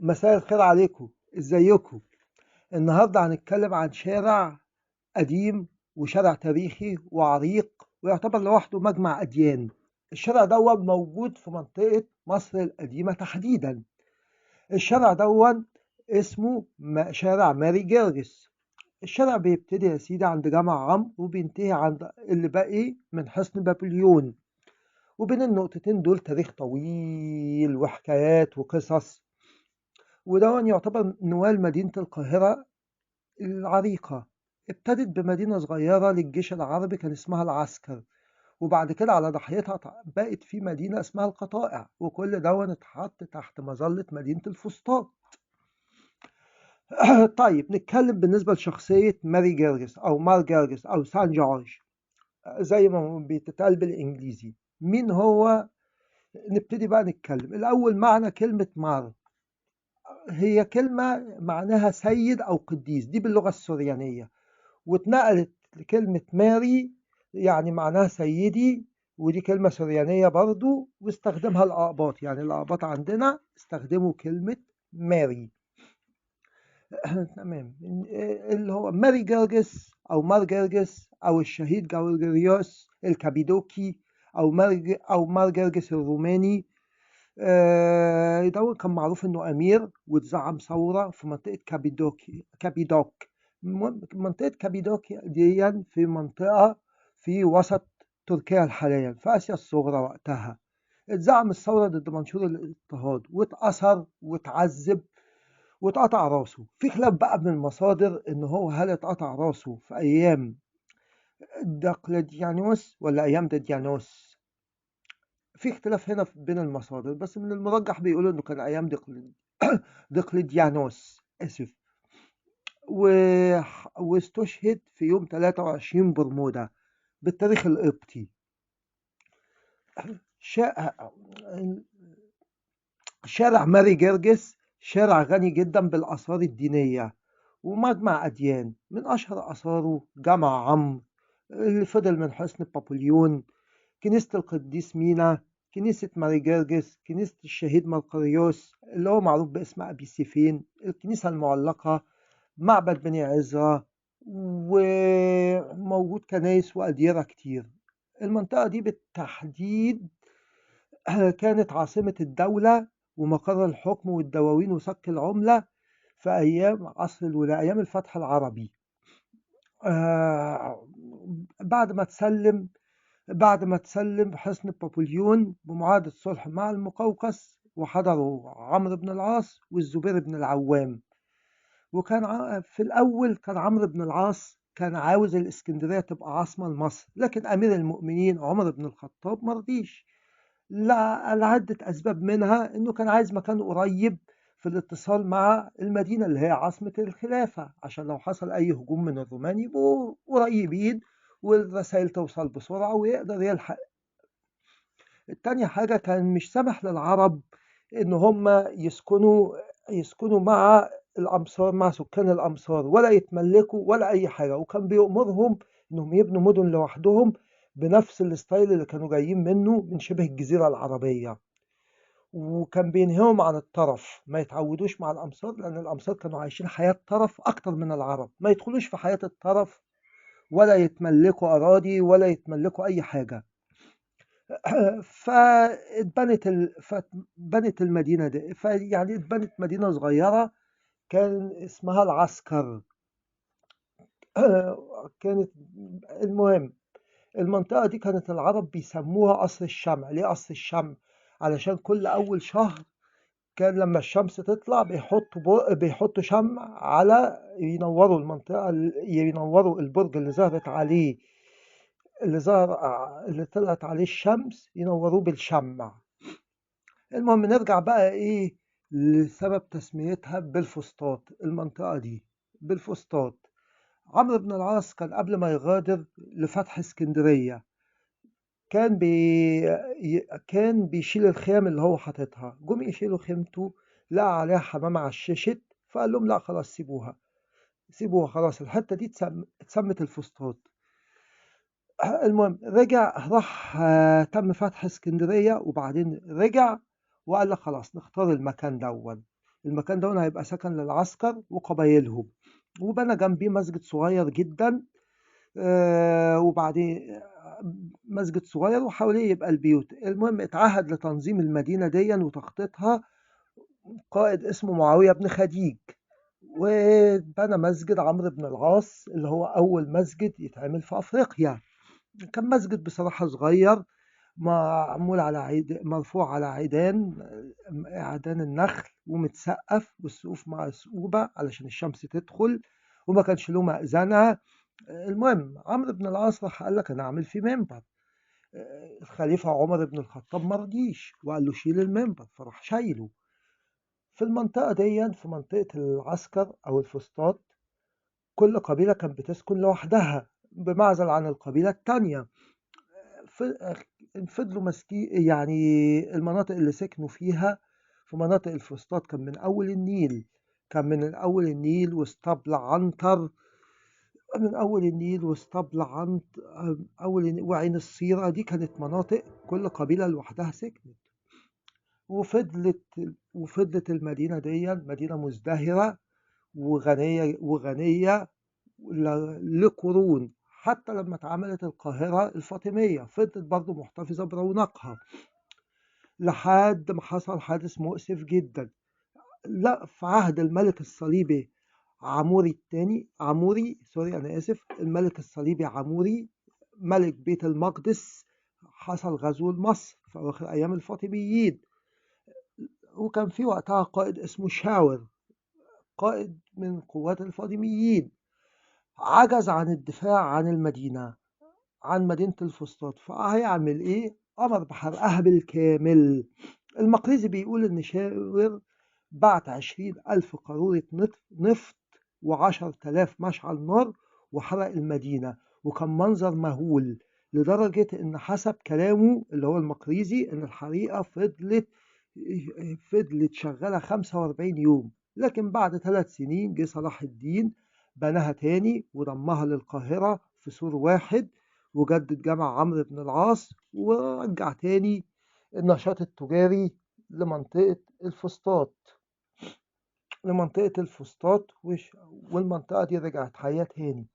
مساء الخير عليكم، ازيكم؟ النهارده هنتكلم عن شارع قديم وشارع تاريخي وعريق ويعتبر لوحده مجمع أديان. الشارع ده موجود في منطقة مصر القديمة تحديدا. الشارع ده اسمه شارع ماري جرجس. الشارع بيبتدي يا سيدي عند جامع عمرو وبينتهي عند اللي باقي من حصن بابليون، وبين النقطتين دول تاريخ طويل وحكايات وقصص. وده يعتبر نوال مدينة القاهرة العريقة. ابتدت بمدينة صغيرة للجيش العربي كان اسمها العسكر، وبعد كده على ضحيتها بقت في مدينة اسمها القطائع، وكل ده اتحط تحت مظلة مدينة الفسطاط. طيب نتكلم بالنسبة لشخصية ماري جرجس أو مار جرجس أو سان جورج زي ما بتتقال بالإنجليزي. مين هو؟ نبتدي بقى نتكلم الأول. معنى كلمة مار هي كلمة معناها سيد أو قديس، دي باللغة السريانية، واتنقلت لكلمة ماري يعني معناها سيدي، ودي كلمة سريانية برضو، واستخدمها الأقباط. يعني الأقباط عندنا استخدموا كلمة ماري. تمام. اللي هو ماري جرجس أو مار جرجس أو الشهيد جورجيوس الكابيدوكي أو مار جرجس الروماني. ده كان معروف إنه أمير واتزعم ثورة في منطقة كابيدوك. منطقة كابيدوك دي في منطقة في وسط تركيا حاليا في آسيا الصغرى. وقتها اتزعم الثورة ضد منشور الاضطهاد واتأثر واتعذب واتقطع راسه. في خلاف بقى من المصادر إن هو هل اتقطع راسه في أيام دقلديانوس ولا أيام ديانوس. في اختلاف هنا بين المصادر، بس من المرجح بيقولوا انه كان ايام دقلديانوس اسف. واستشهد في يوم 23 برمودا بالتاريخ القبطي. شا... شارع ماري جرجس شارع غني جدا بالآثار الدينية ومجمع أديان. من أشهر آثاره جامع عمرو اللي فضل من حصن بابليون، كنيسة القديس مينا، كنيسة ماري جرجس، كنيسة الشهيد مرقريوس اللي هو معروف باسم أبي سيفين، الكنيسة المعلقة، معبد بني عزرا، وموجود كنايس وأديرة كتير. المنطقة دي بالتحديد كانت عاصمة الدولة ومقر الحكم والدواوين وصك العملة في أيام عصر الولاء، أيام الفتح العربي. آه، بعد ما تسلم بعد ما تسلم حصن بابليون بمعاهدة صلح مع المقوقس، وحضروا عمرو بن العاص والزبير بن العوام. وكان في الأول كان عمرو بن العاص كان عاوز الإسكندرية تبقى عاصمة لمصر، لكن أمير المؤمنين عمر بن الخطاب مرضيش لعدة أسباب، منها إنه كان عايز مكان قريب في الاتصال مع المدينة اللي هي عاصمة الخلافة، عشان لو حصل أي هجوم من الرومان يبقوا قريبين والرسائل توصل بسرعة ويقدر يلحق. التانية حاجة كان مش سمح للعرب إن هم يسكنوا مع الأمصار، مع سكان الأمصار، ولا يتملكوا ولا أي حاجة، وكان بيأمرهم إنهم يبنوا مدن لوحدهم بنفس الستايل اللي كانوا جايين منه من شبه الجزيرة العربية. وكان بينهيهم عن الطرف، ما يتعودوش مع الأمصار، لأن الأمصار كانوا عايشين حياة طرف أكتر من العرب، ما يدخلوش في حياة الطرف ولا يتملكوا أراضي ولا يتملكوا أي حاجة. فاتبنت المدينة دي، فيعني اتبنت مدينة صغيرة كان اسمها العسكر. كانت المهم المنطقة دي كانت العرب بيسموها قصر الشمع. ليه قصر الشمع؟ علشان كل أول شهر كان لما الشمس تطلع بيحطوا شمع على ينوروا المنطقة، ينوروا البرج اللي ظهرت عليه، اللي طلعت عليه الشمس، ينوروه بالشمع. المهم نرجع بقى ايه لسبب تسميتها بالفسطاط. المنطقة دي بالفسطاط. عمرو بن العاص كان قبل ما يغادر لفتح اسكندرية كان بيشيل الخيام اللي هو حاططها. جم يشيلوا خيمته لقى عليها حمامة عششت، فقال لهم لا خلاص سيبوها، سيبوها خلاص، الحتة دي اتسمت الفسطاط. المهم رجع راح تم فتح اسكندرية، وبعدين رجع وقال لك خلاص نختار المكان دون. المكان ده هيبقى سكن للعسكر وقبايلهم، وبنى جنبيه مسجد صغير جدا. وبعدين مسجد صغير وحواليه يبقى البيوت. المهم اتعهد لتنظيم المدينة دي وتخطيطها قائد اسمه معاوية بن خديج، وبنى مسجد عمرو بن العاص اللي هو أول مسجد يتعمل في أفريقيا. كان مسجد بصراحة صغير، معمول على مرفوع على عيدان النخل ومتسقف، والسقوف مسقوبة علشان الشمس تدخل، وما كانش له مأذنة. المهم عمرو بن العاص راح قال لك أنا أعمل فيه منبر. الخليفة عمر بن الخطاب مرضيش وقال له شيل المنبر، فراح شايله. في المنطقة دي، في منطقة العسكر أو الفسطاط، كل قبيلة كانت بتسكن لوحدها بمعزل عن القبيلة التانية. فضلوا ماسكين يعني المناطق اللي سكنوا فيها. في مناطق الفسطاط كان من أول النيل واسطبل عنتر، من أول النيل واسطبل وعين الصيرة. دي كانت مناطق كل قبيلة لوحدها سكنت. وفضلت وفضلت المدينة دي مدينة مزدهرة وغنية لقرون، حتى لما اتعملت القاهرة الفاطمية فضلت برضو محتفظة برونقها لحد ما حصل حادث مؤسف جدا. لا، في عهد الملك الصليبي الملك الصليبي عموري ملك بيت المقدس، حصل غزو لمصر في أواخر أيام الفاطميين. وكان في وقتها قائد اسمه شاور، قائد من قوات الفاطميين، عجز عن الدفاع عن مدينة الفسطاط. فهيعمل ايه؟ أمر بحرقها بالكامل. المقريزي بيقول إن شاور بعت 20,000 قارورة نفط و10,000 مشعل نار وحرق المدينة، وكان منظر مهول، لدرجة إن حسب كلامه اللي هو المقريزي إن الحريقة فضلت شغالة 45 يوم. لكن بعد 3 سنين جه صلاح الدين بناها تاني وضمها للقاهرة في سور واحد، وجدد جامع عمرو بن العاص، ورجع تاني النشاط التجاري لمنطقة الفسطاط والمنطقة دي رجعت حياة تاني.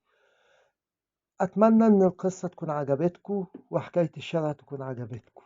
أتمنى إن القصة تكون عجبتكم وحكاية الشارع تكون عجبتكم.